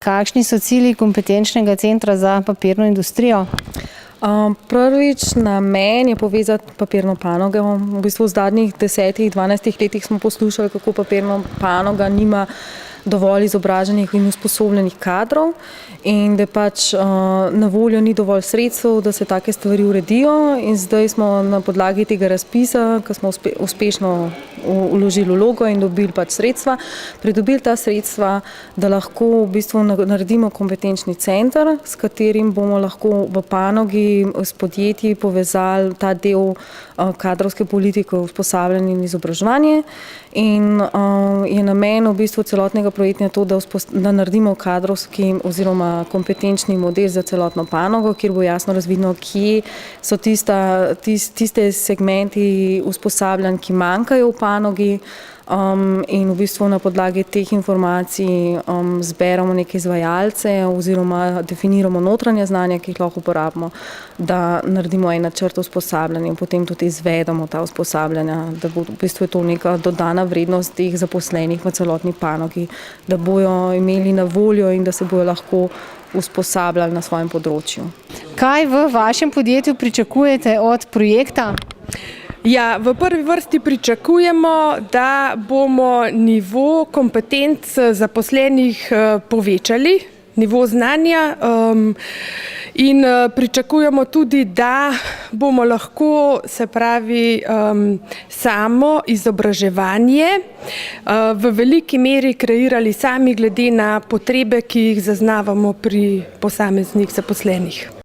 Kakšni so cilji kompetenčnega centra za papirno industrijo? Prvič namen je povezati papirno panogo. V bistvu v zadnjih 10-12 letih smo poslušali, kako papirna panoga nima dovolj izobraženih in usposobljenih kadrov in da pač na voljo ni dovolj sredstev, da se take stvari uredijo, in zdaj smo na podlagi tega razpisa, ko smo uspešno vložili vlogo in dobili pač sredstva, pridobili ta sredstva, da lahko v bistvu naredimo kompetenčni center, s katerim bomo lahko v panogi s podjetji povezali ta del kadrovske politike, usposabljanje in izobraževanje, in je namen v bistvu celotnega projekta to, da naredimo kadrovski oziroma kompetenčni model za celotno panogo, kjer bo jasno razvidno, kje so tiste segmenti usposabljanj, ki manjkajo v panogi, in v bistvu na podlagi teh informacij zberemo neke izvajalce oziroma definiramo notranja znanja, ki jih lahko uporabimo, da naredimo en načrt usposabljanja in potem tudi izvedemo ta usposabljanja, da bo v bistvu to neka dodana vrednost teh zaposlenih v celotni panogi, da bojo imeli na voljo in da se bojo lahko usposabljali na svojem področju. Kaj v vašem podjetju pričakujete od projekta? Ja, v prvi vrsti pričakujemo, da bomo nivo kompetenc zaposlenih povečali, nivo znanja, in pričakujemo tudi, da bomo lahko, se pravi, samo izobraževanje v veliki meri kreirali sami glede na potrebe, ki jih zaznavamo pri posameznih zaposlenih.